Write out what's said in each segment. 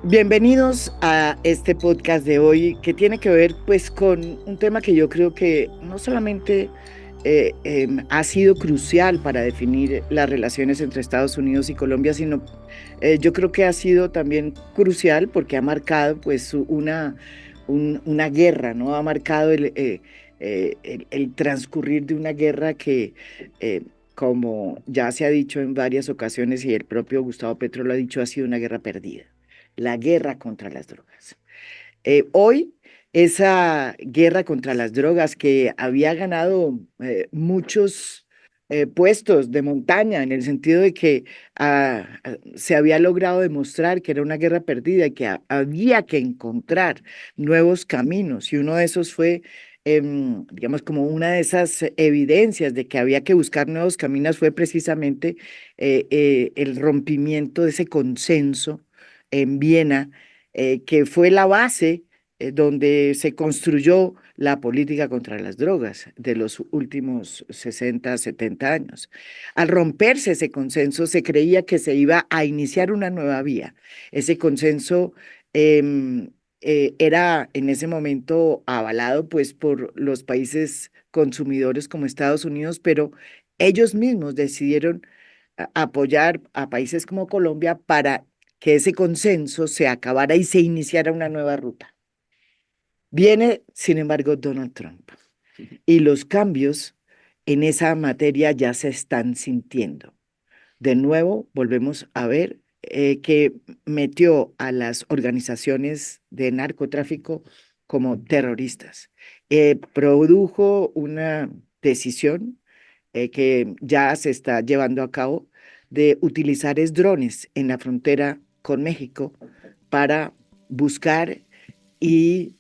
Bienvenidos a este podcast de hoy que tiene que ver pues con un tema que yo creo que no solamente ha sido crucial para definir las relaciones entre Estados Unidos y Colombia, sino yo creo que ha sido también crucial porque ha marcado pues una guerra, ¿no? Ha marcado el transcurrir de una guerra que, como ya se ha dicho en varias ocasiones y el propio Gustavo Petro lo ha dicho, ha sido una guerra perdida, la guerra contra las drogas. Hoy, esa guerra contra las drogas que había ganado muchos puestos de montaña, en el sentido de que se había logrado demostrar que era una guerra perdida y que había que encontrar nuevos caminos. Y uno de esos fue, digamos, como una de esas evidencias de que había que buscar nuevos caminos fue precisamente el rompimiento de ese consenso en Viena, que fue la base donde se construyó la política contra las drogas de los últimos 60, 70 años. Al romperse ese consenso, se creía que se iba a iniciar una nueva vía. Ese consenso era en ese momento avalado pues por los países consumidores como Estados Unidos, pero ellos mismos decidieron apoyar a países como Colombia para que ese consenso se acabara y se iniciara una nueva ruta. Viene, sin embargo, Donald Trump y los cambios en esa materia ya se están sintiendo. De nuevo, volvemos a ver que metió a las organizaciones de narcotráfico como terroristas. Produjo una decisión que ya se está llevando a cabo de utilizar drones en la frontera con México para buscar y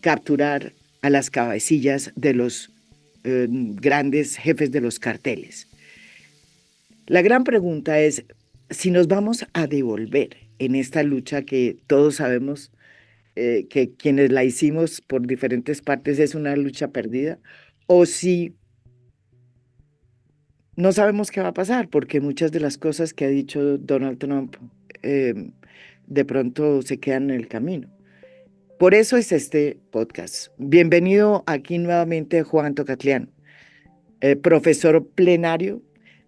capturar a las cabecillas de los grandes jefes de los carteles. La gran pregunta es si nos vamos a devolver en esta lucha que todos sabemos que quienes la hicimos por diferentes partes es una lucha perdida, o si no sabemos qué va a pasar, porque muchas de las cosas que ha dicho Donald Trump eh, de pronto se quedan en el camino. Por eso es este podcast. Bienvenido aquí nuevamente Juan Tocatlián, profesor plenario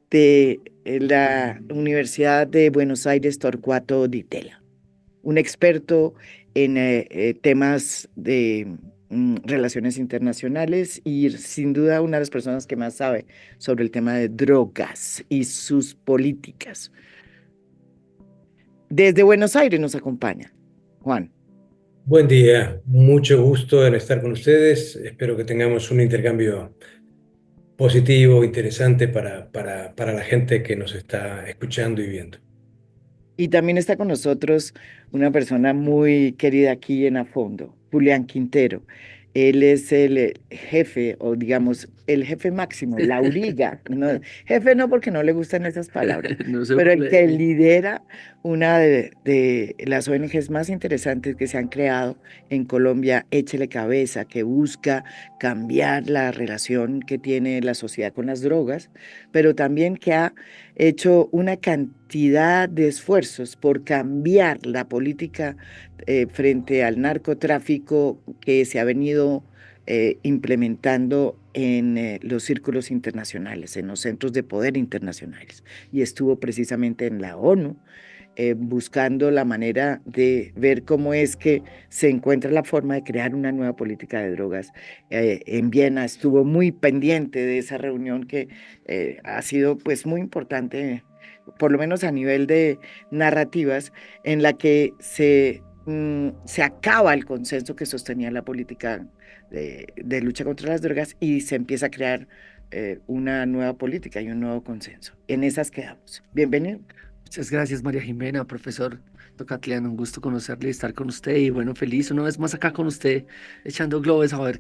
de la Universidad de Buenos Aires Torcuato Di Tella, un experto en temas de relaciones internacionales y sin duda una de las personas que más sabe sobre el tema de drogas y sus políticas. Desde Buenos Aires nos acompaña Juan. Buen día, mucho gusto en estar con ustedes. Espero que tengamos un intercambio positivo, interesante para la gente que nos está escuchando y viendo. Y también está con nosotros una persona muy querida aquí en A Fondo, Julián Quintero. Él es el jefe, o digamos, el jefe máximo, la auriga. No, jefe no, porque no le gustan esas palabras, No se pero el que puede. lidera una de las ONGs más interesantes que se han creado en Colombia, Échele Cabeza, que busca cambiar la relación que tiene la sociedad con las drogas, pero también que ha hecho una cantidad de esfuerzos por cambiar la política frente al narcotráfico que se ha venido implementando en los círculos internacionales, en los centros de poder internacionales. Y estuvo precisamente en la ONU buscando la manera de ver cómo es que se encuentra la forma de crear una nueva política de drogas. En Viena estuvo muy pendiente de esa reunión que ha sido pues muy importante, por lo menos a nivel de narrativas, en la que se acaba el consenso que sostenía la política de lucha contra las drogas y se empieza a crear una nueva política y un nuevo consenso. En esas quedamos. Bienvenido. Muchas gracias, María Jimena, profesor Tocatlián. Un gusto conocerle y estar con usted. Y bueno, feliz una vez más acá con usted, echando globos a ver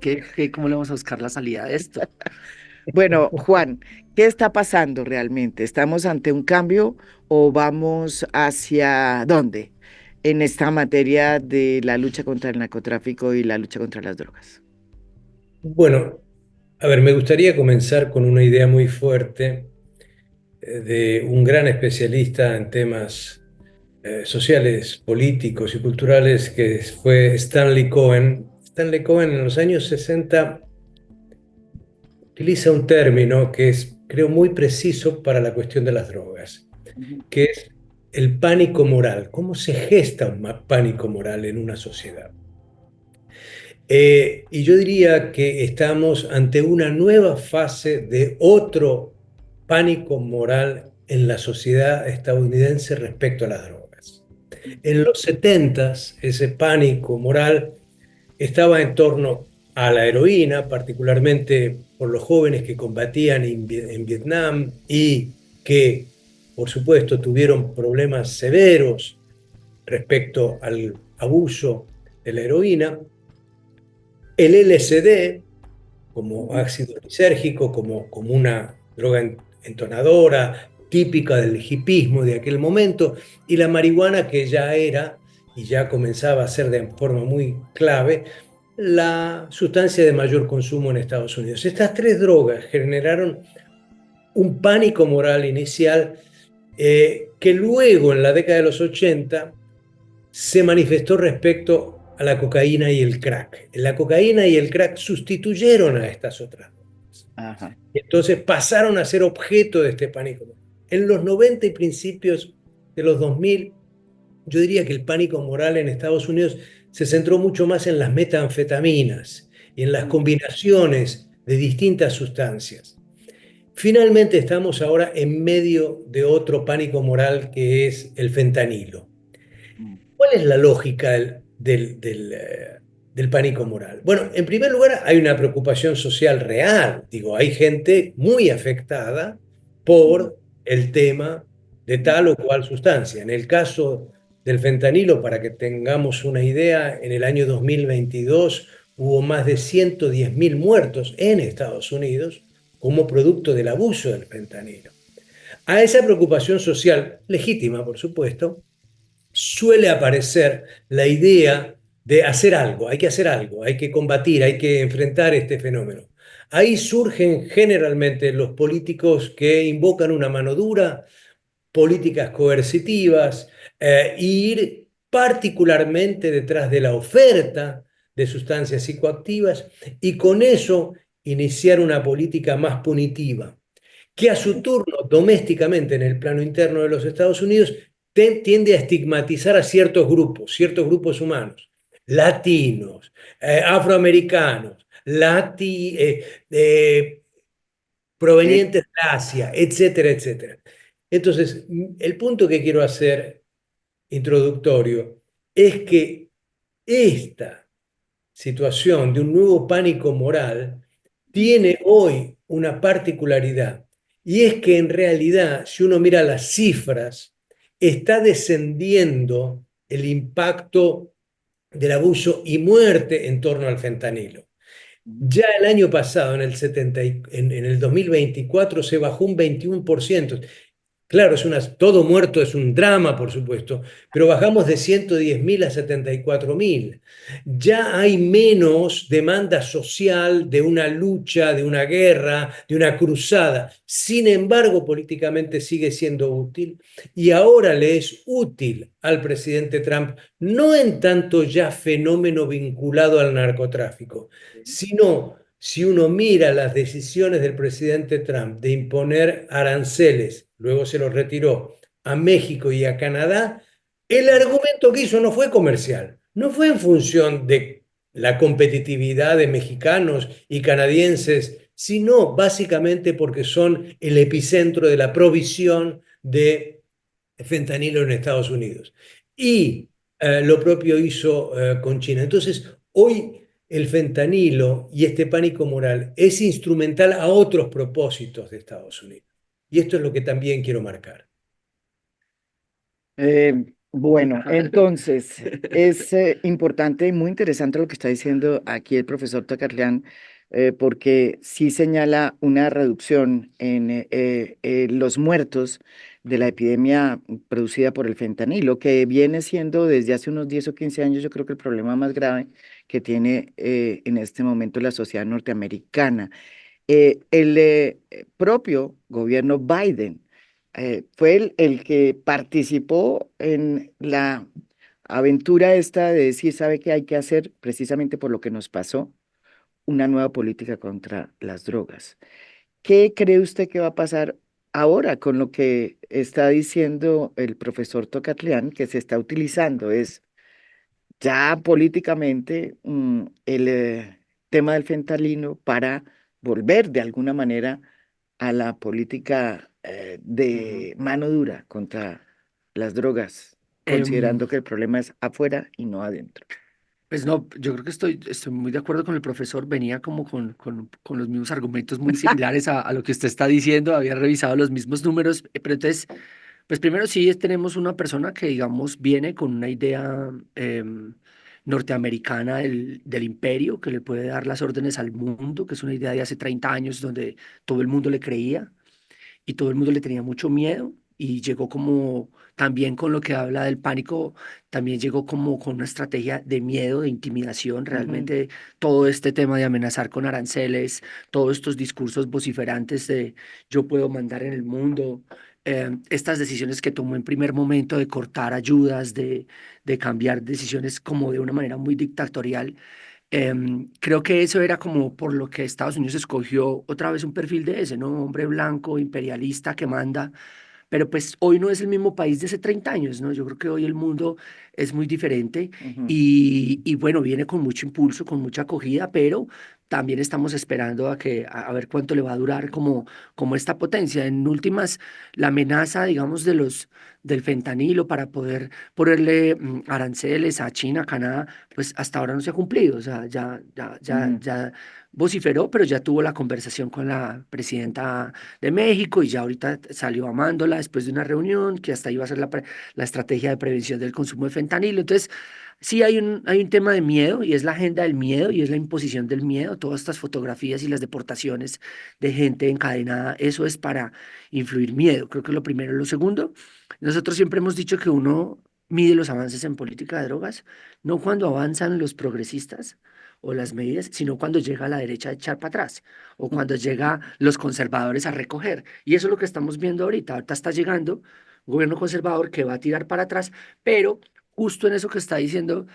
cómo le vamos a buscar la salida de esto. Bueno, Juan, ¿qué está pasando realmente? ¿Estamos ante un cambio o vamos hacia dónde en esta materia de la lucha contra el narcotráfico y la lucha contra las drogas? Bueno, a ver, me gustaría comenzar con una idea muy fuerte de un gran especialista en temas sociales, políticos y culturales, que fue Stanley Cohen. Stanley Cohen en los años 60 utiliza un término que es, creo, muy preciso para la cuestión de las drogas, Ujú, que es el pánico moral. ¿Cómo se gesta un pánico moral en una sociedad? Y yo diría que estamos ante una nueva fase de otro pánico moral en la sociedad estadounidense respecto a las drogas. En los 70 ese pánico moral estaba en torno a la heroína, particularmente por los jóvenes que combatían en Vietnam y que, por supuesto, tuvieron problemas severos respecto al abuso de la heroína. El LSD, como ujú, ácido lisérgico, como una droga entonadora típica del hipismo de aquel momento, y la marihuana, que ya era y ya comenzaba a ser de forma muy clave la sustancia de mayor consumo en Estados Unidos. Estas tres drogas generaron un pánico moral inicial, que luego en la década de los 80 se manifestó respecto a la cocaína y el crack. La cocaína y el crack sustituyeron a estas otras drogas. ajá, Entonces pasaron a ser objeto de este pánico. En los 90 y principios de los 2000, yo diría que el pánico moral en Estados Unidos se centró mucho más en las metanfetaminas y en las mm, combinaciones de distintas sustancias. Finalmente estamos ahora en medio de otro pánico moral, que es el fentanilo. mm, ¿Cuál es la lógica del pánico moral? Bueno, en primer lugar, hay una preocupación social real. Digo, hay gente muy afectada mm, por el tema de tal ujú, o cual sustancia. En el caso del fentanilo, para que tengamos una idea, en el año 2022 hubo más de 110.000 muertos en Estados Unidos como producto del abuso del fentanilo. A esa preocupación social, legítima por supuesto, suele aparecer la idea de hacer algo, hay que hacer algo, hay que combatir, hay que enfrentar este fenómeno. Ahí surgen generalmente los políticos que invocan una mano dura, políticas coercitivas, ir particularmente detrás de la oferta de sustancias psicoactivas y con eso iniciar una política más punitiva, que a su turno domésticamente en el plano interno de los Estados Unidos tiende a estigmatizar a ciertos grupos humanos, latinos, afroamericanos, sí, provenientes de Asia, etcétera, etcétera. Entonces, el punto que quiero hacer introductorio es que esta situación de un nuevo pánico moral tiene hoy una particularidad, y es que en realidad, si uno mira las cifras, está descendiendo el impacto del abuso y muerte en torno al fentanilo. mm, Ya el año pasado, en el 2024, se bajó un 21%. Claro, todo muerto es un drama, por supuesto, pero bajamos de 110.000 a 74.000. Ya hay menos demanda social de una lucha, de una guerra, de una cruzada. Sin embargo, políticamente sigue siendo útil, y ahora le es útil al presidente Trump, no en tanto ya fenómeno vinculado al narcotráfico, sino si uno mira las decisiones del presidente Trump de imponer aranceles, luego se los retiró, a México y a Canadá, el argumento que hizo no fue comercial, no fue en función de la competitividad de mexicanos y canadienses, sino básicamente porque son el epicentro de la provisión de fentanilo en Estados Unidos. Y lo propio hizo con China. Entonces, hoy el fentanilo y este pánico moral es instrumental a otros propósitos de Estados Unidos. Y esto es lo que también quiero marcar. bueno, entonces es importante y muy interesante lo que está diciendo aquí el profesor Tacarleán, porque sí señala una reducción en los muertos de la epidemia producida por el fentanilo, que viene siendo desde hace unos 10 o 15 años, yo creo que el problema más grave que tiene en este momento la sociedad norteamericana. El propio gobierno Biden fue el que participó en la aventura esta de decir, ¿sabe qué hay que hacer? Precisamente por lo que nos pasó, una nueva política contra las drogas. ¿Qué cree usted que va a pasar ahora con lo que está diciendo el profesor Tocatlián, que se está utilizando? Es ya políticamente el tema del fentanilo para volver de alguna manera a la política Ujú. de mano dura contra las drogas, Em, considerando que el problema es afuera y no adentro. Pues no, yo creo que estoy muy de acuerdo con el profesor. Venía como con los mismos argumentos muy similares a lo que usted está diciendo. Había revisado los mismos números. Pero entonces, pues primero sí tenemos una persona que, digamos, viene con una idea norteamericana del imperio, que le puede dar las órdenes al mundo, que es una idea de hace 30 años donde todo el mundo le creía y todo el mundo le tenía mucho miedo y llegó como también con lo que habla del pánico, también llegó como con una estrategia de miedo, de intimidación, Ujú, realmente todo este tema de amenazar con aranceles, todos estos discursos vociferantes de yo puedo mandar en el mundo. Estas decisiones que tomó en primer momento de cortar ayudas, de cambiar decisiones como de una manera muy dictatorial. Creo que eso era como por lo que Estados Unidos escogió otra vez un perfil de ese, ¿no? Hombre blanco, imperialista que manda, pero pues hoy no es el mismo país de hace 30 años, ¿no? Yo creo que hoy el mundo es muy diferente ujú, y bueno, viene con mucho impulso, con mucha acogida, pero también estamos esperando a ver cuánto le va a durar como esta potencia. En últimas, la amenaza, digamos, del fentanilo para poder ponerle aranceles a China, a Canadá, pues hasta ahora no se ha cumplido. O sea, ujú, ya vociferó, pero ya tuvo la conversación con la presidenta de México y ya ahorita salió amándola después de una reunión que hasta iba a ser la estrategia de prevención del consumo de fentanilo. Entonces, sí hay un tema de miedo y es la agenda del miedo y es la imposición del miedo. Todas estas fotografías y las deportaciones de gente encadenada, eso es para influir miedo. Creo que es lo primero. Lo segundo, nosotros siempre hemos dicho que uno mide los avances en política de drogas, no cuando avanzan los progresistas o las medidas, sino cuando llega la derecha a echar para atrás o cuando llega los conservadores a recoger. Y eso es lo que estamos viendo ahorita. Ahorita está llegando un gobierno conservador que va a tirar para atrás, pero justo en eso que está diciendo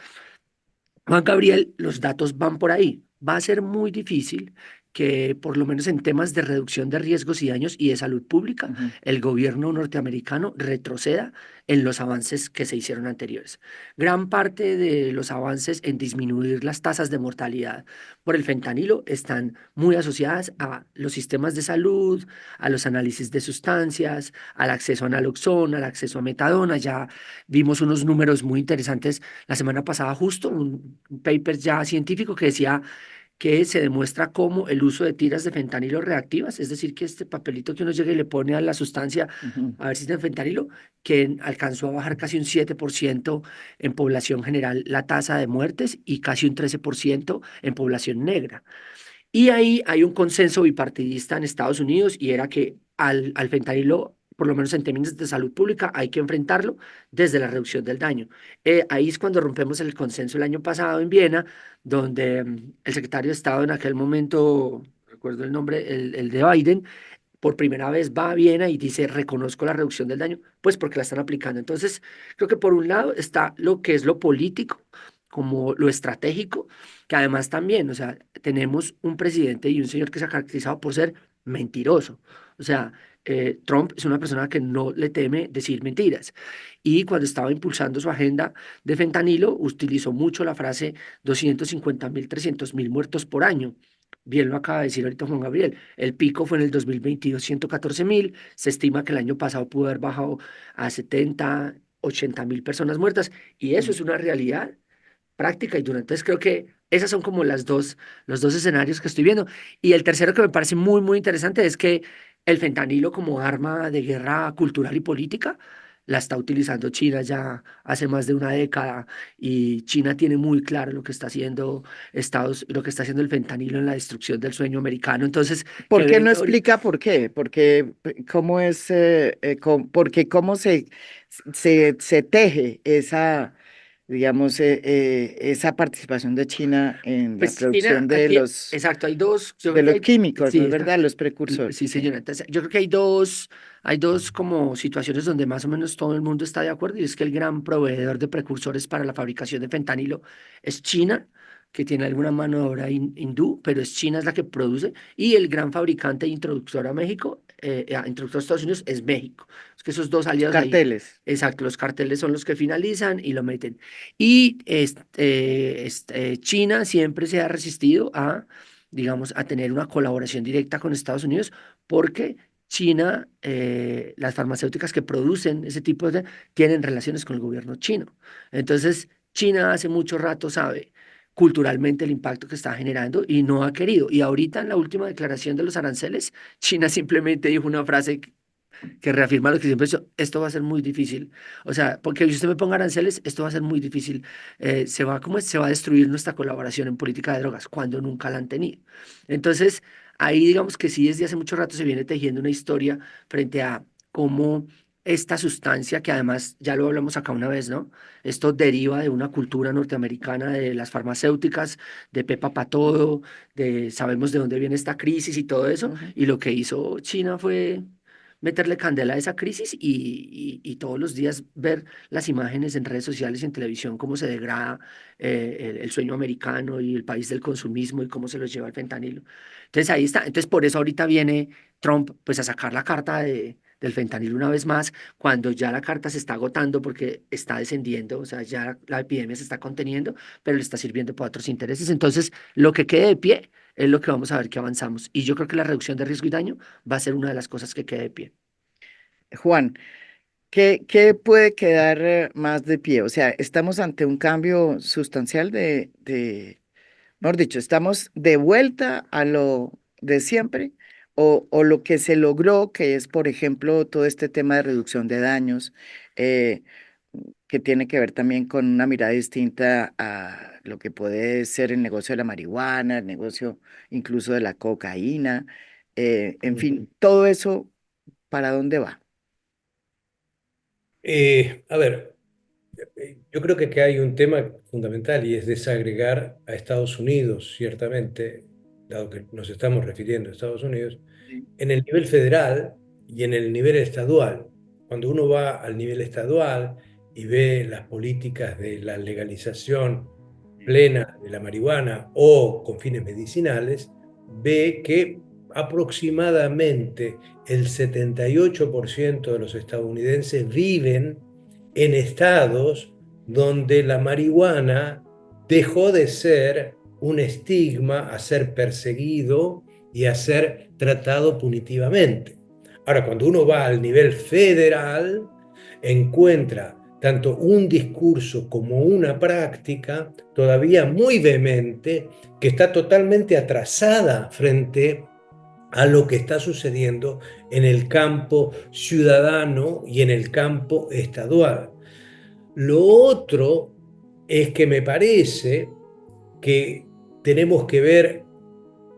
Juan Gabriel, los datos van por ahí. Va a ser muy difícil que, por lo menos en temas de reducción de riesgos y daños y de salud pública, ujú. el gobierno norteamericano retroceda en los avances que se hicieron anteriores. Gran parte de los avances en disminuir las tasas de mortalidad por el fentanilo están muy asociadas a los sistemas de salud, a los análisis de sustancias, al acceso a naloxona, al acceso a metadona. Ya vimos unos números muy interesantes la semana pasada justo, un paper ya científico que decía que se demuestra cómo el uso de tiras de fentanilo reactivas, es decir, que este papelito que uno llega y le pone a la sustancia Ujú, a ver si tiene fentanilo, que alcanzó a bajar casi un 7% en población general la tasa de muertes y casi un 13% en población negra. Y ahí hay un consenso bipartidista en Estados Unidos y era que al fentanilo, por lo menos en términos de salud pública, hay que enfrentarlo desde la reducción del daño. Ahí es cuando rompemos el consenso el año pasado en Viena, donde el secretario de Estado en aquel momento, recuerdo el nombre, el de Biden, por primera vez va a Viena y dice, reconozco la reducción del daño, pues porque la están aplicando. Entonces, creo que por un lado está lo que es lo político, como lo estratégico, que además también, o sea, tenemos un presidente y un señor que se ha caracterizado por ser mentiroso. O sea, Trump es una persona que no le teme decir mentiras. Y cuando estaba impulsando su agenda de fentanilo, utilizó mucho la frase 250.000, 300.000 muertos por año. Bien lo acaba de decir ahorita Juan Gabriel. El pico fue en el 2022, 114.000. Se estima que el año pasado pudo haber bajado a 70, 80.000 personas muertas. Y eso ujú. es una realidad práctica y dura. Entonces creo que esas son como los dos escenarios que estoy viendo. Y el tercero que me parece muy, muy interesante es que el fentanilo como arma de guerra cultural y política la está utilizando China ya hace más de una década y China tiene muy claro lo que está haciendo lo que está haciendo el fentanilo en la destrucción del sueño americano. Entonces, ¿Por que qué no venga ahorita. explica por qué? Porque cómo porque cómo se teje esa digamos, esa participación de China en la Pues China, producción aquí, exacto, yo de creo que los hay, químicos, ¿no sí, es verdad? Los precursores, sí, sí. señora. Entonces, yo creo que hay dos como situaciones donde más o menos todo el mundo está de acuerdo, y es que el gran proveedor de precursores para la fabricación de fentanilo es China, que tiene alguna mano de obra hindú, pero es China es la que produce, y el gran fabricante e introductor a México, introductor a Estados Unidos, es México. Es que esos dos Los aliados ahí, carteles. exacto, los carteles son los que finalizan y lo meten. Y China siempre se ha resistido a, digamos, a tener una colaboración directa con Estados Unidos, porque China, las farmacéuticas que producen ese tipo de, tienen relaciones con el gobierno chino. Entonces, China hace mucho rato sabe culturalmente el impacto que está generando y no ha querido. Y ahorita en la última declaración de los aranceles, China simplemente dijo una frase que reafirma lo que siempre he dicho: esto va a ser muy difícil. O sea, porque si usted me ponga aranceles, esto va a ser muy difícil. ¿Cómo es? Se va a destruir nuestra colaboración en política de drogas, cuando nunca la han tenido. Entonces, ahí digamos que sí, desde hace mucho rato se viene tejiendo una historia frente a cómo esta sustancia, que además ya lo hablamos acá una vez, ¿no? Esto deriva de una cultura norteamericana de las farmacéuticas, de Pepa pa' todo, de sabemos de dónde viene esta crisis y todo eso, Ujú. y lo que hizo China fue meterle candela a esa crisis y todos los días ver las imágenes en redes sociales y en televisión, cómo se degrada el sueño americano y el país del consumismo y cómo se los lleva el fentanilo. Entonces ahí está. Entonces por eso ahorita viene Trump pues a sacar la carta del fentanilo una vez más, cuando ya la carta se está agotando porque está descendiendo, o sea, ya la epidemia se está conteniendo, pero le está sirviendo para otros intereses. Entonces, lo que quede de pie es lo que vamos a ver que avanzamos. Y yo creo que la reducción de riesgo y daño va a ser una de las cosas que quede de pie. Juan, ¿qué puede quedar más de pie? O sea, estamos ante un cambio sustancial mejor dicho, estamos de vuelta a lo de siempre o lo que se logró, que es, por ejemplo, todo este tema de reducción de daños, eh, que tiene que ver también con una mirada distinta a lo que puede ser el negocio de la marihuana, el negocio incluso de la cocaína, en fin, todo eso, ¿para dónde va? A ver, yo creo que hay un tema fundamental y es desagregar a Estados Unidos, ciertamente, dado que nos estamos refiriendo a Estados Unidos, Sí. en el nivel federal y en el nivel estadual. Cuando uno va al nivel estadual y ve las políticas de la legalización plena de la marihuana o con fines medicinales, ve que aproximadamente el 78% de los estadounidenses viven en estados donde la marihuana dejó de ser un estigma a ser perseguido y a ser tratado punitivamente. Ahora, cuando uno va al nivel federal, encuentra tanto un discurso como una práctica todavía muy vehemente que está totalmente atrasada frente a lo que está sucediendo en el campo ciudadano y en el campo estadual. Lo otro es que me parece que tenemos que ver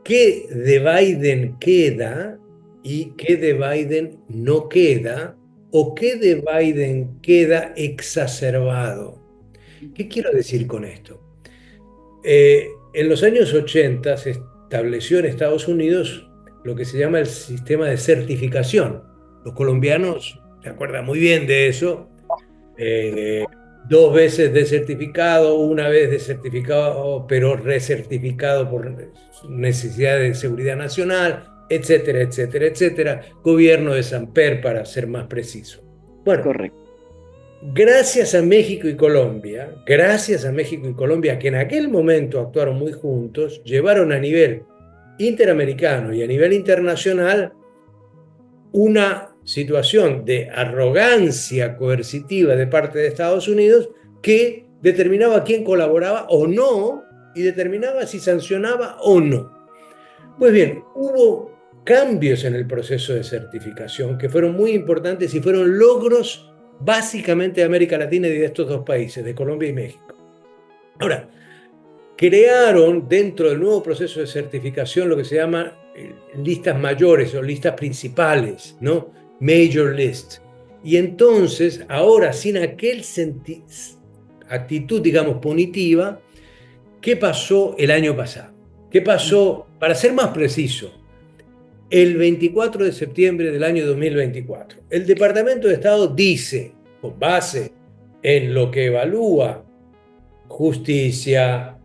qué de Biden queda y qué de Biden no queda, o qué de Biden queda exacerbado. ¿Qué quiero decir con esto? En los años 80 se estableció en Estados Unidos lo que se llama el sistema de certificación. Los colombianos se acuerdan muy bien de eso. eh, Dos veces desertificado, una vez desertificado, pero recertificado por necesidad de seguridad nacional, etcétera, etcétera, etcétera. Gobierno de Samper, para ser más preciso. Bueno, Correcto. gracias a México y Colombia, que en aquel momento actuaron muy juntos, llevaron a nivel interamericano y a nivel internacional una situación de arrogancia coercitiva de parte de Estados Unidos que determinaba quién colaboraba o no y determinaba si sancionaba o no. Pues bien, hubo cambios en el proceso de certificación que fueron muy importantes y fueron logros básicamente de América Latina y de estos dos países, de Colombia y México. Ahora, crearon dentro del nuevo proceso de certificación lo que se llama listas mayores o listas principales, ¿no? Major list. Y entonces, ahora, sin actitud, digamos, punitiva. ¿Qué pasó el año pasado? ¿Qué pasó, para ser más preciso, el 24 de septiembre del año 2024? El Departamento de Estado dice, con base en lo que evalúa Justicia,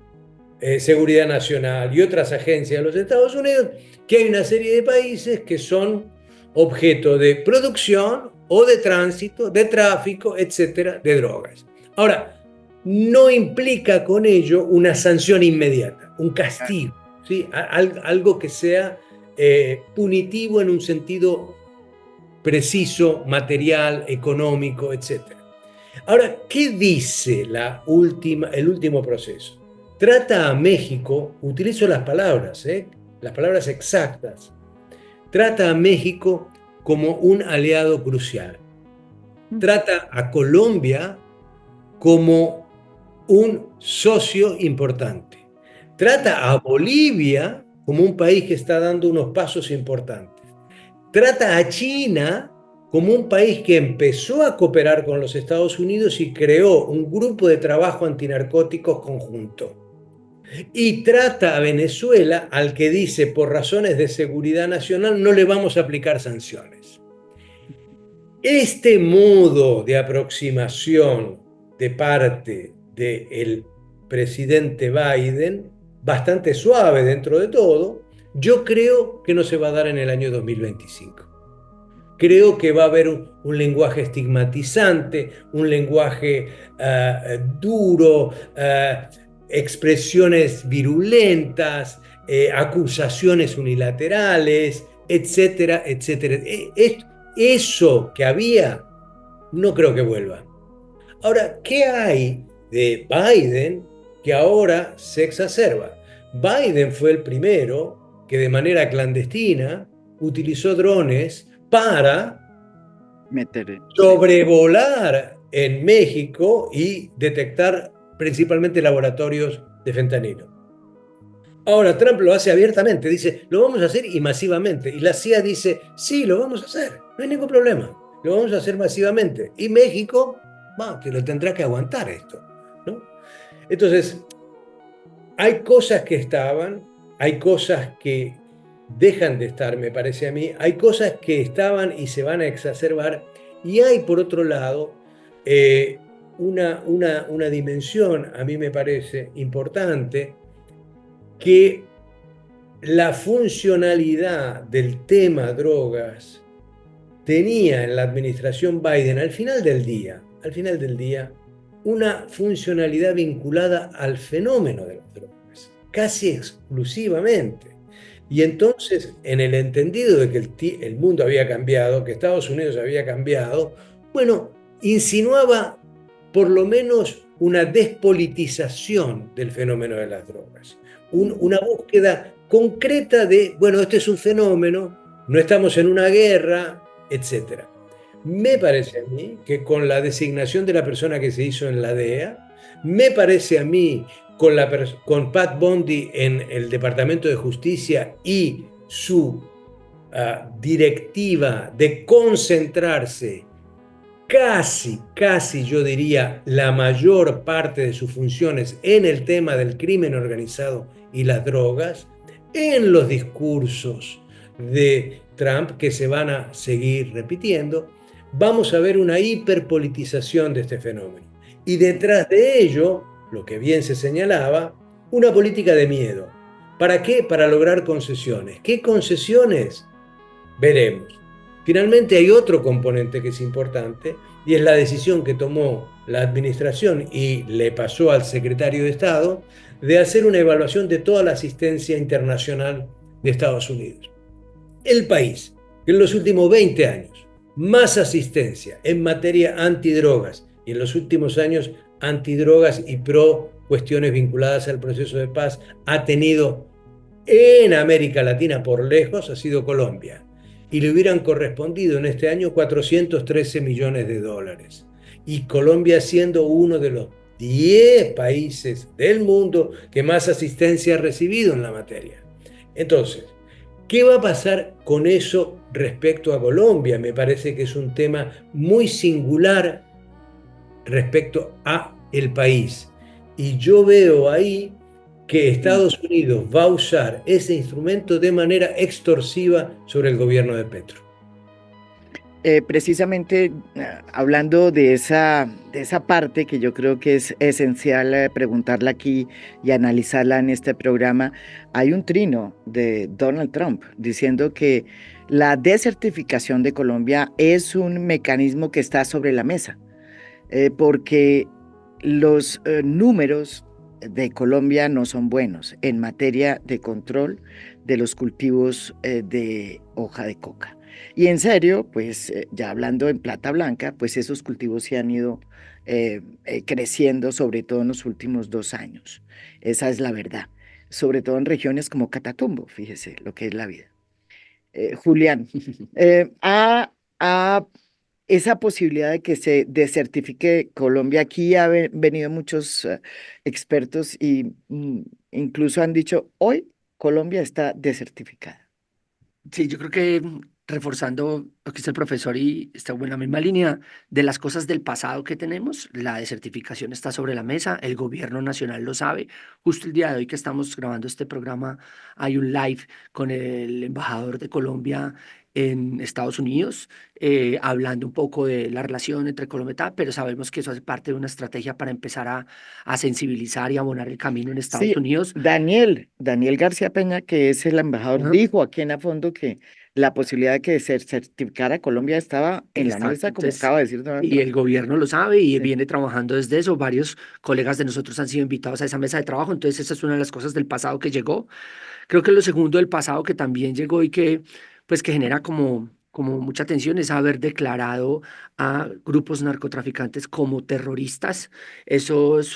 Seguridad Nacional y otras agencias de los Estados Unidos, que hay una serie de países que son objeto de producción o de tránsito, de tráfico, etcétera, de drogas. Ahora, no implica con ello una sanción inmediata, un castigo, ¿sí? Algo que sea punitivo en un sentido preciso, material, económico, etcétera. Ahora, ¿qué dice el último proceso? Trata a México, utilizo las palabras exactas, trata a México como un aliado crucial. Trata a Colombia como un socio importante. Trata a Bolivia como un país que está dando unos pasos importantes. Trata a China como un país que empezó a cooperar con los Estados Unidos y creó un grupo de trabajo antinarcóticos conjunto. Y trata a Venezuela, al que dice por razones de seguridad nacional no le vamos a aplicar sanciones. Este modo de aproximación de parte del presidente Biden, bastante suave dentro de todo, yo creo que no se va a dar en el año 2025. Creo que va a haber un lenguaje estigmatizante, un lenguaje duro, expresiones virulentas, acusaciones unilaterales, etcétera, etcétera. Eso que había, no creo que vuelva. Ahora, ¿qué hay de Biden que ahora se exacerba? Biden fue el primero que de manera clandestina utilizó drones para sobrevolar en México y detectar principalmente laboratorios de fentanilo. Ahora Trump lo hace abiertamente, dice, lo vamos a hacer y masivamente. Y la CIA dice, sí, lo vamos a hacer, no hay ningún problema, lo vamos a hacer masivamente. Y México, que lo tendrá que aguantar esto, ¿no? Entonces, hay cosas que estaban, hay cosas que dejan de estar, me parece a mí, hay cosas que estaban y se van a exacerbar, y hay, por otro lado, una dimensión, a mí me parece importante, que la funcionalidad del tema drogas tenía en la administración Biden al final del día, una funcionalidad vinculada al fenómeno de las drogas, casi exclusivamente. Y entonces, en el entendido de que el mundo había cambiado, que Estados Unidos había cambiado, bueno, insinuaba por lo menos una despolitización del fenómeno de las drogas. Una búsqueda concreta de, bueno, este es un fenómeno, no estamos en una guerra, etc. Me parece a mí que con la designación de la persona que se hizo en la DEA, me parece a mí con Pat Bondi en el Departamento de Justicia y su directiva de concentrarse casi yo diría la mayor parte de sus funciones en el tema del crimen organizado y las drogas, en los discursos de Trump que se van a seguir repitiendo, vamos a ver una hiperpolitización de este fenómeno. Y detrás de ello, lo que bien se señalaba, una política de miedo. ¿Para qué? Para lograr concesiones. ¿Qué concesiones? Veremos. Finalmente hay otro componente que es importante y es la decisión que tomó la administración y le pasó al secretario de Estado de hacer una evaluación de toda la asistencia internacional de Estados Unidos. El país que en los últimos 20 años más asistencia en materia antidrogas y en los últimos años antidrogas y pro cuestiones vinculadas al proceso de paz ha tenido en América Latina por lejos ha sido Colombia. Y le hubieran correspondido en este año 413 millones de dólares. Y Colombia siendo uno de los 10 países del mundo que más asistencia ha recibido en la materia. Entonces, ¿qué va a pasar con eso respecto a Colombia? Me parece que es un tema muy singular respecto a el país. Y yo veo ahí que Estados Unidos va a usar ese instrumento de manera extorsiva sobre el gobierno de Petro. Precisamente hablando de esa parte que yo creo que es esencial preguntarla aquí y analizarla en este programa, hay un trino de Donald Trump diciendo que la desertificación de Colombia es un mecanismo que está sobre la mesa, porque los números de Colombia no son buenos en materia de control de los cultivos de hoja de coca. Y en serio, pues ya hablando en plata blanca, pues esos cultivos se han ido creciendo, sobre todo en los últimos 2 años. Esa es la verdad, sobre todo en regiones como Catatumbo, fíjese lo que es la vida. Julián, ha esa posibilidad de que se desertifique Colombia. Aquí ha venido muchos expertos y incluso han dicho, hoy Colombia está desertificada. Sí, yo creo que reforzando lo que dice el profesor y está en la misma línea de las cosas del pasado que tenemos, la desertificación está sobre la mesa, el gobierno nacional lo sabe. Justo el día de hoy que estamos grabando este programa, hay un live con el embajador de Colombia en Estados Unidos, hablando un poco de la relación entre Colombia y tal, pero sabemos que eso hace parte de una estrategia para empezar a sensibilizar y abonar el camino en Estados Sí, Unidos. Daniel García Peña, que es el embajador, Ajá. dijo aquí en a fondo que la posibilidad de que se certificara Colombia estaba en la Exacto, mesa, como entonces, acaba de decir Donald y Trump. el gobierno lo sabe y Sí. viene trabajando desde eso. Varios colegas de nosotros han sido invitados a esa mesa de trabajo, entonces esa es una de las cosas del pasado que llegó. Creo que lo segundo del pasado que también llegó y que, pues, que genera como mucha tensión es haber declarado a grupos narcotraficantes como terroristas.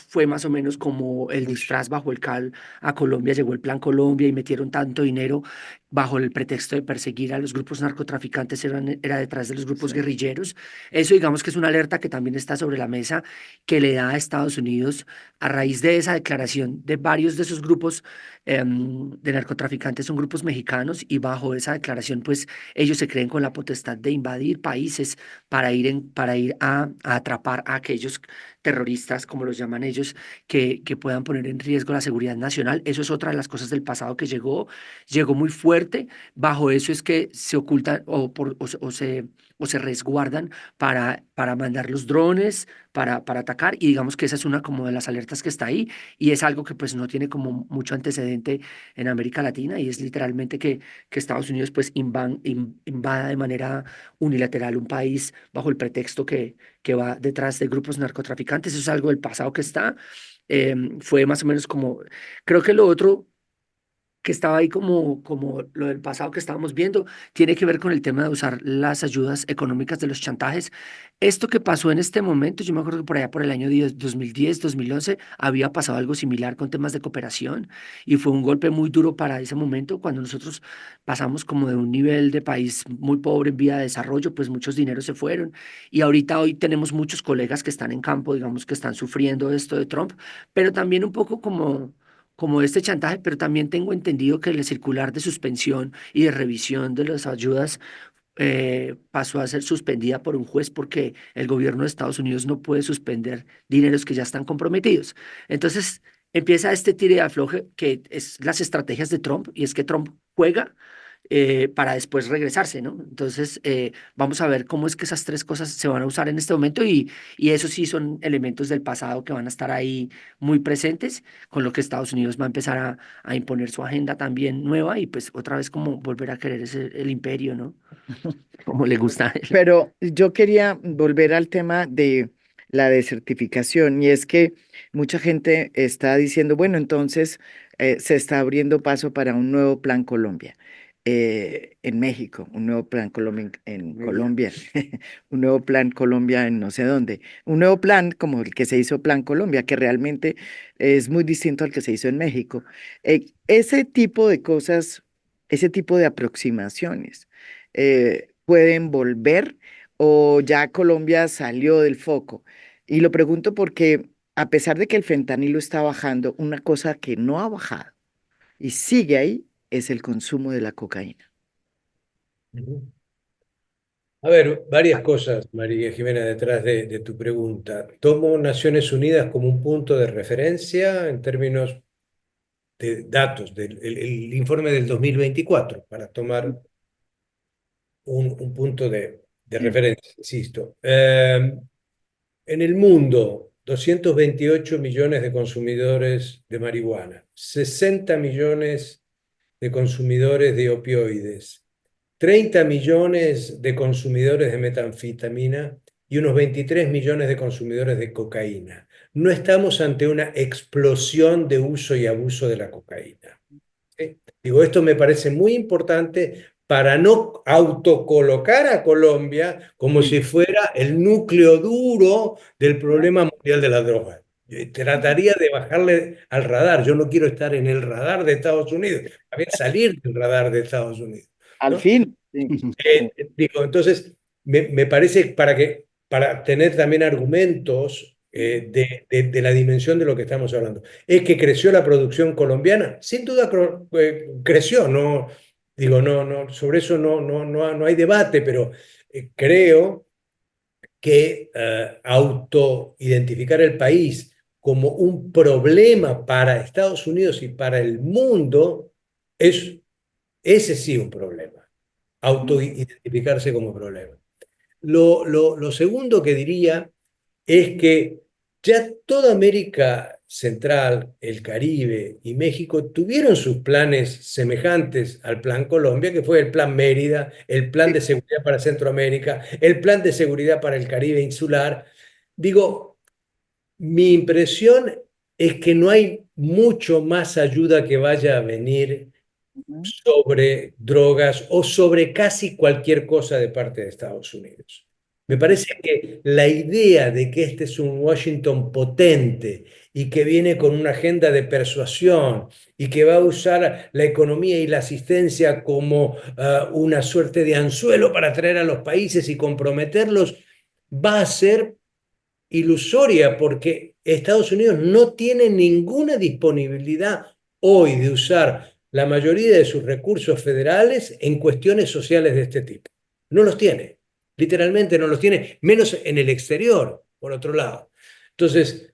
Fue más o menos como el Ush, disfraz bajo el cal a Colombia, llegó el Plan Colombia y metieron tanto dinero bajo el pretexto de perseguir a los grupos narcotraficantes, era detrás de los grupos sí. guerrilleros. Eso digamos que es una alerta que también está sobre la mesa, que le da a Estados Unidos a raíz de esa declaración de varios de esos grupos de narcotraficantes son grupos mexicanos y bajo esa declaración, pues ellos se creen con la potestad de invadir países para ir a atrapar a aquellos terroristas, como los llaman ellos, que puedan poner en riesgo la seguridad nacional. Eso es otra de las cosas del pasado que llegó muy fuerte. Bajo eso es que se ocultan o se resguardan para mandar los drones, para atacar, y digamos que esa es una como de las alertas que está ahí y es algo que pues no tiene como mucho antecedente en América Latina y es literalmente que Estados Unidos pues invada de manera unilateral un país bajo el pretexto que va detrás de grupos narcotraficantes. Eso es algo del pasado que está. Fue más o menos como, creo que lo otro que estaba ahí como lo del pasado que estábamos viendo, tiene que ver con el tema de usar las ayudas económicas de los chantajes. Esto que pasó en este momento, yo me acuerdo que por allá por el año 2010, 2011, había pasado algo similar con temas de cooperación y fue un golpe muy duro para ese momento cuando nosotros pasamos como de un nivel de país muy pobre en vía de desarrollo, pues muchos dineros se fueron y ahorita hoy tenemos muchos colegas que están en campo, digamos que están sufriendo esto de Trump, pero también un poco como este chantaje, pero también tengo entendido que el circular de suspensión y de revisión de las ayudas pasó a ser suspendida por un juez porque el gobierno de Estados Unidos no puede suspender dineros que ya están comprometidos. Entonces empieza este tire de afloje que es las estrategias de Trump y es que Trump juega para después regresarse, ¿no? Entonces, vamos a ver cómo es que esas tres cosas se van a usar en este momento y eso sí son elementos del pasado que van a estar ahí muy presentes, con lo que Estados Unidos va a empezar a imponer su agenda también nueva y pues otra vez como volver a querer ese, el imperio, ¿no? Como le gusta a él. Pero yo quería volver al tema de la desertificación y es que mucha gente está diciendo, bueno, entonces se está abriendo paso para un nuevo Plan Colombia en México, un nuevo Plan Colombia en Mérida. Colombia, un nuevo Plan Colombia en no sé dónde, un nuevo plan como el que se hizo Plan Colombia, que realmente es muy distinto al que se hizo en México. Ese tipo de cosas, ese tipo de aproximaciones pueden volver o ya Colombia salió del foco. Y lo pregunto porque a pesar de que el fentanilo está bajando, una cosa que no ha bajado y sigue ahí es el consumo de la cocaína. Ujú. A ver, varias cosas, María Jimena, detrás de tu pregunta. Tomo Naciones Unidas como un punto de referencia en términos de datos, del el informe del 2024, para tomar un punto de Sí. referencia, insisto. En el mundo, 228 millones de consumidores de marihuana, 60 millones de consumidores de opioides, 30 millones de consumidores de metanfetamina y unos 23 millones de consumidores de cocaína. No estamos ante una explosión de uso y abuso de la cocaína. ¿Sí? Digo, esto me parece muy importante para no autocolocar a Colombia como Sí. si fuera el núcleo duro del problema mundial de la droga. Trataría de bajarle al radar. Yo no quiero estar en el radar de Estados Unidos, también salir del radar de Estados Unidos, Al ¿no? fin, sí, sí. Digo, entonces, me parece para tener también argumentos de la dimensión de lo que estamos hablando. ¿Es que creció la producción colombiana? Sin duda creció, no, digo, no, sobre eso no hay debate, pero creo que autoidentificar el país como un problema para Estados Unidos y para el mundo es ese sí un problema, autoidentificarse como problema. Lo segundo que diría es que ya toda América Central, el Caribe y México tuvieron sus planes semejantes al Plan Colombia, que fue el Plan Mérida, el Plan de Seguridad para Centroamérica, el Plan de Seguridad para el Caribe insular. Digo, mi impresión es que no hay mucho más ayuda que vaya a venir Ujú. sobre drogas o sobre casi cualquier cosa de parte de Estados Unidos. Me Ujú. parece que la idea de que este es un Washington potente y que viene con una agenda de persuasión y que va a usar la economía y la asistencia como una suerte de anzuelo para atraer a los países y comprometerlos, va a ser ilusoria porque Estados Unidos no tiene ninguna disponibilidad hoy de usar la mayoría de sus recursos federales en cuestiones sociales de este tipo. No los tiene, literalmente no los tiene, menos en el exterior, por otro lado. Entonces,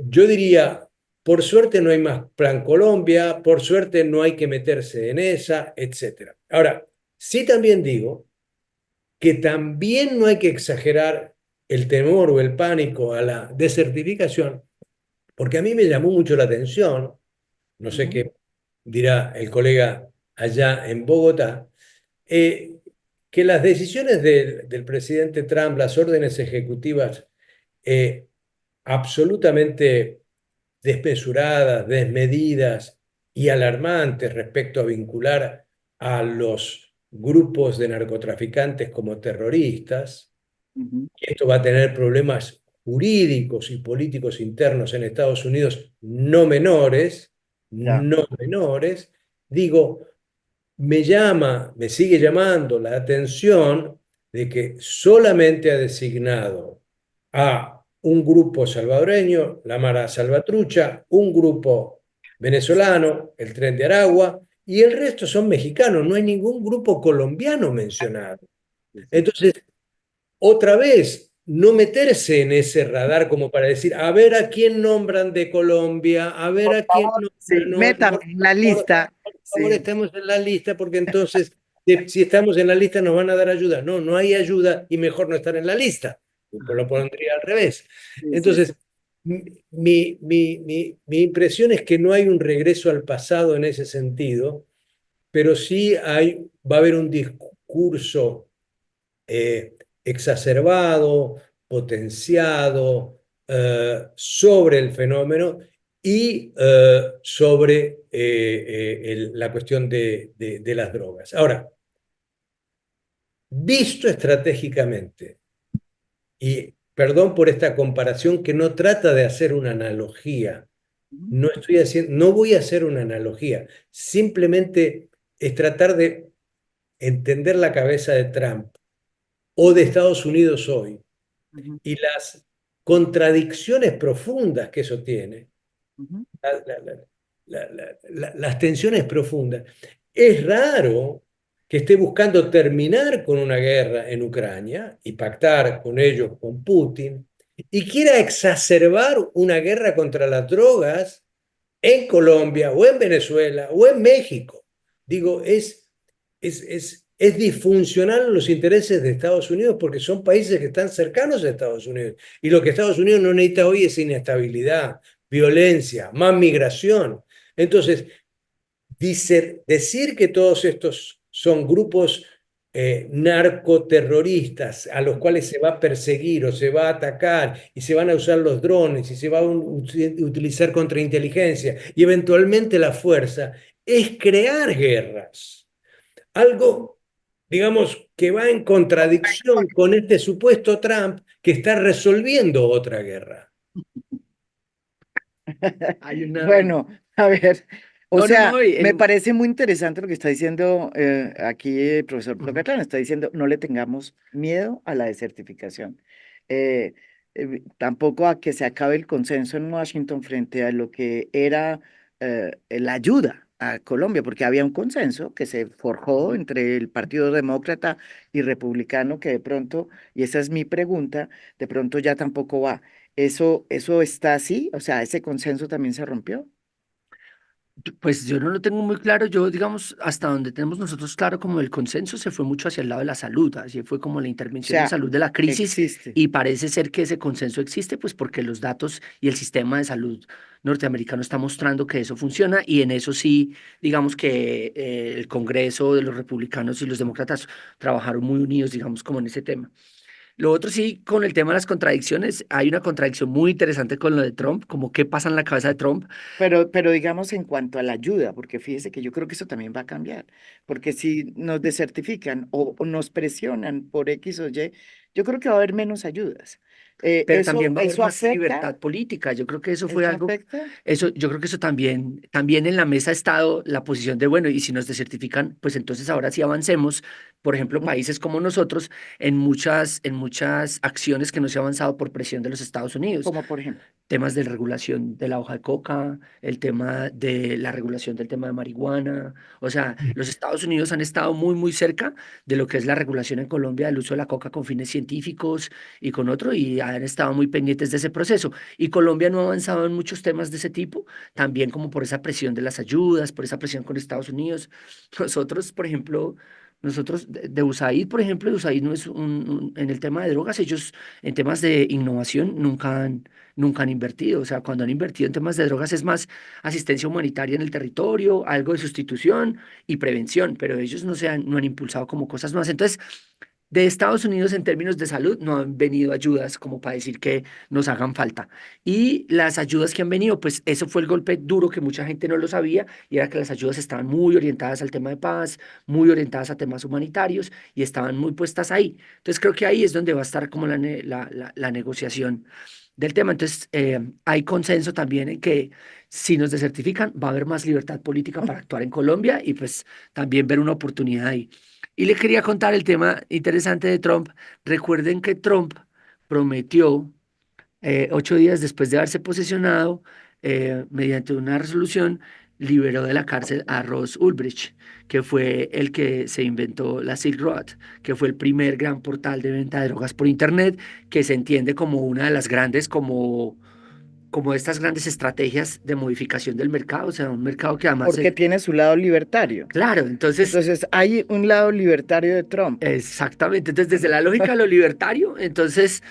yo diría, por suerte no hay más Plan Colombia, por suerte no hay que meterse en esa, etcétera. Ahora, sí también digo que también no hay que exagerar el temor o el pánico a la desertificación, porque a mí me llamó mucho la atención, no sé Ujú. qué dirá el colega allá en Bogotá, eh, que las decisiones del presidente Trump, las órdenes ejecutivas eh, absolutamente desmesuradas, desmedidas y alarmantes respecto a vincular a los grupos de narcotraficantes como terroristas, Ujú. y esto va a tener problemas jurídicos y políticos internos en Estados Unidos no menores, Ya. no menores, digo, me sigue llamando la atención de que solamente ha designado a un grupo salvadoreño, la Mara Salvatrucha, un grupo venezolano, el Tren de Aragua, y el resto son mexicanos, no hay ningún grupo colombiano mencionado. Sí, sí. Entonces, otra vez, no meterse en ese radar como para decir, a ver a quién nombran de Colombia, a ver Por a quién favor, nombran, sí, métame en la lista. por favor, Sí. estemos en la lista, porque entonces, si estamos en la lista, nos van a dar ayuda. No, no hay ayuda y mejor no estar en la lista. Lo pondría al revés. Sí, sí, sí. Entonces, mi impresión es que no hay un regreso al pasado en ese sentido, pero sí va a haber un discurso exacerbado, potenciado sobre el fenómeno y sobre la cuestión de las drogas. Ahora, visto estratégicamente, y perdón por esta comparación que no trata de hacer una analogía, Ujú. no voy a hacer una analogía, simplemente es tratar de entender la cabeza de Trump o de Estados Unidos hoy Ujú. y las contradicciones profundas que eso tiene, Ujú. la- la- las tensiones profundas. Es raro que esté buscando terminar con una guerra en Ucrania y pactar con ellos, con Putin, y quiera exacerbar una guerra contra las drogas en Colombia o en Venezuela o en México. Digo, es disfuncional los intereses de Estados Unidos porque son países que están cercanos a Estados Unidos. Y lo que Estados Unidos no necesita hoy es inestabilidad, violencia, más migración. Entonces, decir que todos estos son grupos narcoterroristas a los cuales se va a perseguir o se va a atacar y se van a usar los drones y se va a utilizar contrainteligencia y eventualmente la fuerza, es crear guerras. Algo, digamos, que va en contradicción con este supuesto Trump que está resolviendo otra guerra. Hay una... Bueno, a ver, o No, no, sea, no, me parece muy interesante lo que está diciendo aquí el profesor Ujú. Plocatlán. Está diciendo, no le tengamos miedo a la desertificación. Eh, Tampoco a que se acabe el consenso en Washington frente a lo que era la ayuda a Colombia, porque había un consenso que se forjó entre el Partido Demócrata y Republicano que de pronto, y esa es mi pregunta, de pronto ya tampoco va. ¿Eso está así? O sea, ¿ese consenso también se rompió? Pues yo no lo tengo muy claro, yo digamos, hasta donde tenemos nosotros claro como el consenso se fue mucho hacia el lado de la salud, así fue como la O intervención en sea, salud de la crisis existe. y parece ser que ese consenso existe pues porque los datos y el sistema de salud norteamericano está mostrando que eso funciona y en eso sí, digamos que el Congreso de los republicanos y los demócratas trabajaron muy unidos, digamos, como en ese tema. Lo otro sí, con el tema de las contradicciones, hay una contradicción muy interesante con lo de Trump, como qué pasa en la cabeza de Trump. Pero digamos en cuanto a la ayuda, porque fíjese que yo creo que eso también va a cambiar, porque si nos desertifican o nos presionan por X o Y, yo creo que va a haber menos ayudas. Pero también va a haber Eso más afecta, libertad política. Yo creo que eso fue eso algo, afecta. yo creo que eso también en la mesa ha estado la posición de, bueno, y si nos desertifican, pues entonces ahora sí avancemos. Por ejemplo, Mm, países como nosotros, en muchas acciones que no se ha avanzado por presión de los Estados Unidos. como por ejemplo. Temas de regulación de la hoja de coca, el tema de la regulación del tema de marihuana. O sea, los Estados Unidos han estado muy, muy cerca de lo que es la regulación en Colombia del uso de la coca con fines científicos y con otro, y han estado muy pendientes de ese proceso. Y Colombia no ha avanzado en muchos temas de ese tipo, también como por esa presión de las ayudas, por esa presión con Estados Unidos. Nosotros, por ejemplo, nosotros de USAID, por ejemplo, USAID no es en el tema de drogas, ellos en temas de innovación nunca han invertido. O sea, cuando han invertido en temas de drogas es más asistencia humanitaria en el territorio, algo de sustitución y prevención, pero ellos no han impulsado como cosas nuevas. Entonces, de Estados Unidos en términos de salud no han venido ayudas como para decir que nos hagan falta. Y las ayudas que han venido, pues eso fue el golpe duro que mucha gente no lo sabía y era que las ayudas estaban muy orientadas al tema de paz, muy orientadas a temas humanitarios y estaban muy puestas ahí. Entonces creo que ahí es donde va a estar como la negociación del tema. Entonces, hay consenso también en que si nos desertifican, va a haber más libertad política para actuar en Colombia y pues también ver una oportunidad ahí. Y le quería contar el tema interesante de Trump. Recuerden que Trump prometió 8 días después de haberse posesionado, mediante una resolución, liberó de la cárcel a Ross Ulbricht, que fue el que se inventó la Silk Road, que fue el primer gran portal de venta de drogas por Internet, que se entiende como una de las grandes, como estas grandes estrategias de modificación del mercado, o sea, un mercado que además Porque tiene su lado libertario. claro, entonces Entonces, hay un lado libertario de Trump. exactamente. Entonces, desde la lógica de lo libertario, entonces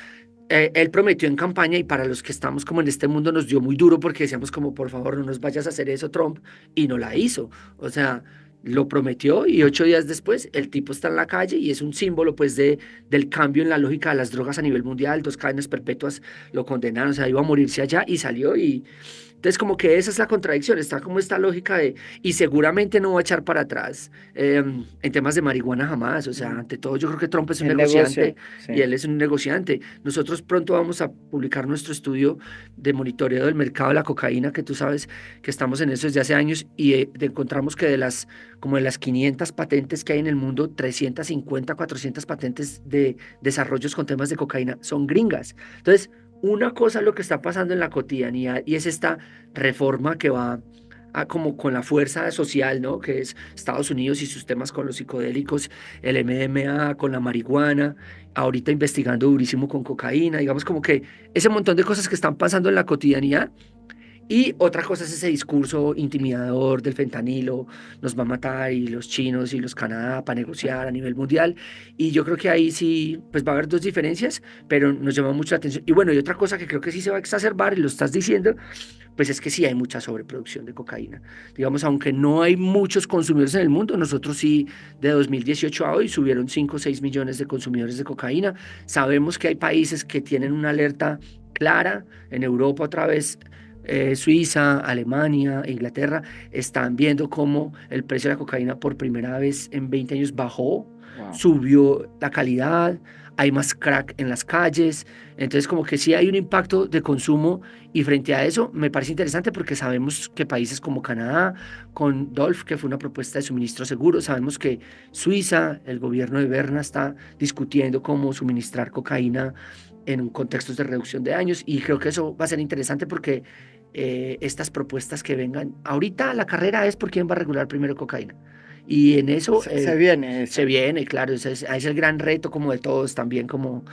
él prometió en campaña y para los que estamos como en este mundo nos dio muy duro porque decíamos como, por favor, no nos vayas a hacer eso, Trump, y no la hizo. O sea, lo prometió y 8 días después el tipo está en la calle y es un símbolo pues del cambio en la lógica de las drogas a nivel mundial. 2 cadenas perpetuas lo condenaron, o sea, iba a morirse allá y salió y entonces, como que esa es la contradicción, está como esta lógica de, y seguramente no va a echar para atrás en temas de marihuana jamás, o sea, Mm, ante todo yo creo que Trump es un el negociante negocio, y sí. él es un negociante. Nosotros pronto vamos a publicar nuestro estudio de monitoreo del mercado de la cocaína, que tú sabes que estamos en eso desde hace años y encontramos que como de las 500 patentes que hay en el mundo, 350, 400 patentes de desarrollos con temas de cocaína son gringas. Entonces, una cosa es lo que está pasando en la cotidianidad y es esta reforma que va como con la fuerza social, ¿no? Que es Estados Unidos y sus temas con los psicodélicos, el MDMA, con la marihuana, ahorita investigando durísimo con cocaína, digamos como que ese montón de cosas que están pasando en la cotidianidad. Y otra cosa es ese discurso intimidador del fentanilo, nos va a matar y los chinos y los Canadá para negociar a nivel mundial. Y yo creo que ahí sí, pues va a haber dos diferencias, pero nos llama mucho la atención. Y bueno, y otra cosa que creo que sí se va a exacerbar, y lo estás diciendo, pues es que sí hay mucha sobreproducción de cocaína. Digamos, aunque no hay muchos consumidores en el mundo, nosotros sí, de 2018 a hoy, subieron 5 o 6 millones de consumidores de cocaína. Sabemos que hay países que tienen una alerta clara, en Europa otra vez. Suiza, Alemania, Inglaterra están viendo cómo el precio de la cocaína por primera vez en 20 años bajó, Wow. subió la calidad, hay más crack en las calles, entonces como que sí hay un impacto de consumo y frente a eso me parece interesante porque sabemos que países como Canadá, con DOLF, que fue una propuesta de suministro seguro, sabemos que Suiza, el gobierno de Berna está discutiendo cómo suministrar cocaína en contextos de reducción de daños y creo que eso va a ser interesante porque estas propuestas que vengan, ahorita la carrera es por quién va a regular primero cocaína. Y en eso Se viene se esa. viene, claro, ese es el gran reto como de todos también, como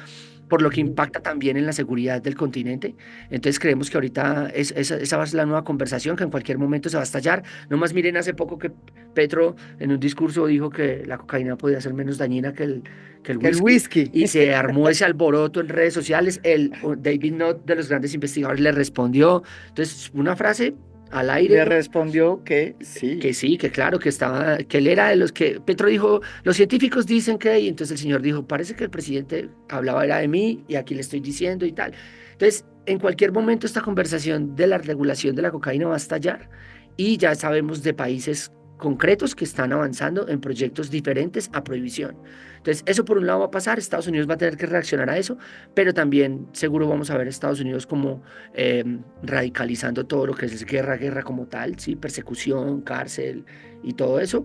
por lo que impacta también en la seguridad del continente. Entonces creemos que ahorita esa va a ser la nueva conversación que en cualquier momento se va a estallar. Nomás miren hace poco que Petro en un discurso dijo que la cocaína podía ser menos dañina que el Que el whisky whisky. y se armó ese alboroto en redes sociales. David Nutt, de los grandes investigadores, le respondió. Entonces, una frase al aire, Le ¿no? respondió que sí. Que sí, que claro, que estaba, que él era de los que, Petro dijo, los científicos dicen que, y entonces el señor dijo, parece que el presidente hablaba era de mí y aquí le estoy diciendo y tal. Entonces, en cualquier momento esta conversación de la regulación de la cocaína va a estallar y ya sabemos de países concretos que están avanzando en proyectos diferentes a prohibición. Entonces, eso por un lado va a pasar, Estados Unidos va a tener que reaccionar a eso, pero también seguro vamos a ver a Estados Unidos como eh, radicalizando todo lo que es guerra como tal, ¿sí? Persecución, cárcel y todo eso.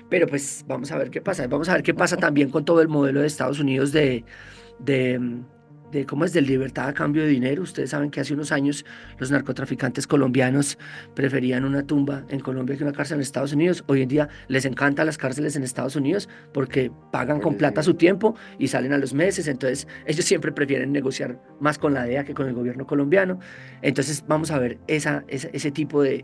Pero pues vamos a ver qué pasa. Vamos a ver qué pasa también con todo el modelo de Estados Unidos de, cómo es de libertad a cambio de dinero. Ustedes saben que hace unos años los narcotraficantes colombianos preferían una tumba en Colombia que una cárcel en Estados Unidos. Hoy en día les encantan las cárceles en Estados Unidos porque pagan Por con el plata su dinero. tiempo y salen a los meses. Entonces ellos siempre prefieren negociar más con la DEA que con el gobierno colombiano. Entonces vamos a ver ese tipo de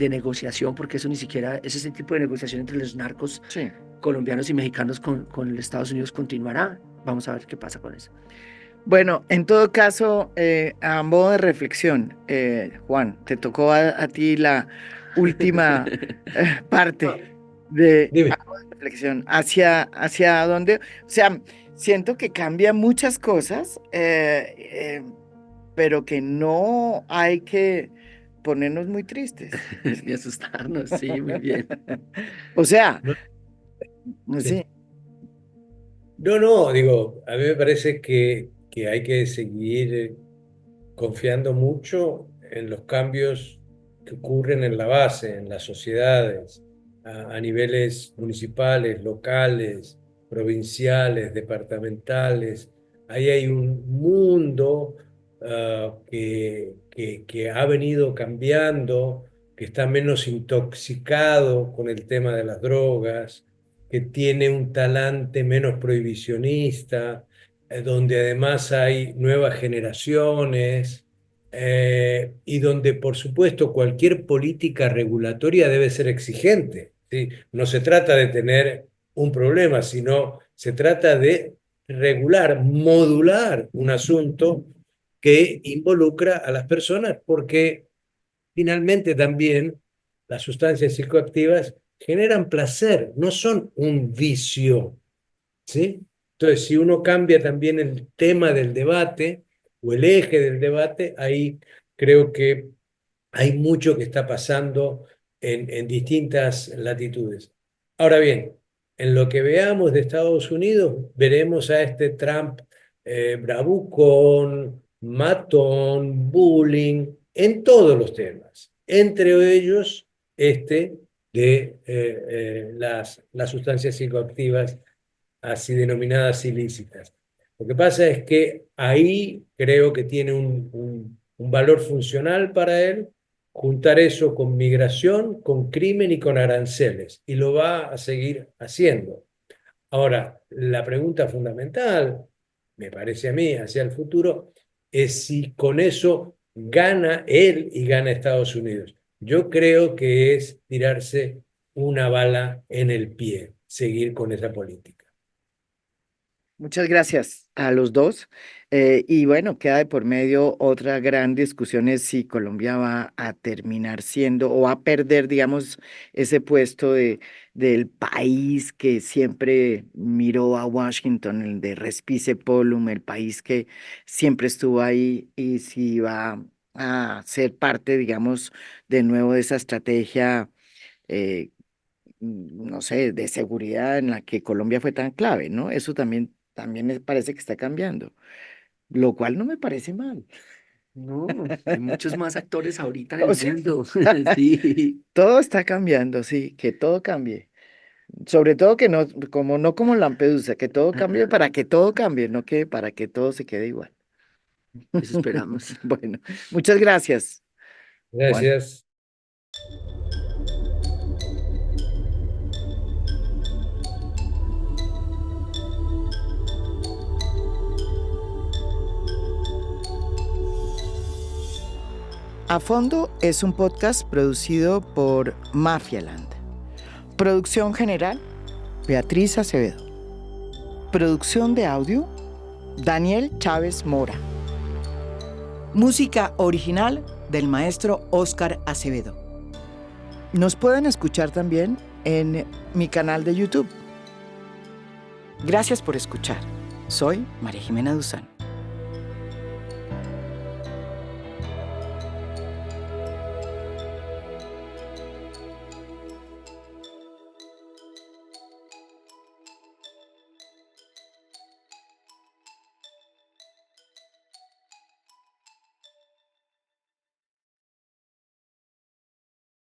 negociación porque eso ni siquiera es ese tipo de negociación entre los narcos Sí. colombianos y mexicanos con el Estados Unidos continuará. Vamos a ver qué pasa con eso. Bueno, en todo caso, a modo de reflexión, Juan, te tocó a ti la última parte Dime. a modo de reflexión. ¿Hacia dónde? O sea, siento que cambia muchas cosas, pero que no hay que ponernos muy tristes. Ni asustarnos, sí, muy bien. O sea, No, sí, sí. No, no, digo, a mí me parece que hay que seguir confiando mucho en los cambios que ocurren en la base, en las sociedades, a niveles municipales, locales, provinciales, departamentales. Ahí hay un mundo que ha venido cambiando, que está menos intoxicado con el tema de las drogas, que tiene un talante menos prohibicionista, donde además hay nuevas generaciones y donde, por supuesto, cualquier política regulatoria debe ser exigente, ¿sí? No se trata de tener un problema, sino se trata de regular, modular un asunto que involucra a las personas, porque finalmente también las sustancias psicoactivas generan placer, no son un vicio. ¿Sí? Entonces, si uno cambia también el tema del debate o el eje del debate, ahí creo que hay mucho que está pasando en distintas latitudes. Ahora bien, en lo que veamos de Estados Unidos, veremos a este Trump bravucón, matón, bullying, en todos los temas, entre ellos este de las sustancias psicoactivas así denominadas ilícitas. Lo que pasa es que ahí creo que tiene un valor funcional para él, juntar eso con migración, con crimen y con aranceles, y lo va a seguir haciendo. Ahora, la pregunta fundamental, me parece a mí, hacia el futuro, es si con eso gana él y gana Estados Unidos. Yo creo que es tirarse una bala en el pie, seguir con esa política. Muchas gracias a los dos. Y bueno, queda de por medio otra gran discusión es si Colombia va a terminar siendo o va a perder, digamos, ese puesto del país que siempre miró a Washington, el de Respice Polum, el país que siempre estuvo ahí, y si va a ser parte, digamos, de nuevo de esa estrategia. eh, no sé, de seguridad en la que Colombia fue tan clave, ¿no? Eso también me parece que está cambiando, lo cual no me parece mal. No, hay muchos más actores ahorita en O el sea, mundo. Sí, todo está cambiando, sí, que todo cambie. Sobre todo que no, como no como Lampedusa, que todo cambie para que todo cambie, no que para que todo se quede igual. eso esperamos. Bueno, muchas gracias, Juan. Gracias. A Fondo es un podcast producido por Mafialand. Producción general, Beatriz Acevedo. Producción de audio, Daniel Chávez Mora. Música original del maestro Óscar Acevedo. Nos pueden escuchar también en mi canal de YouTube. Gracias por escuchar. Soy María Jimena Duzán.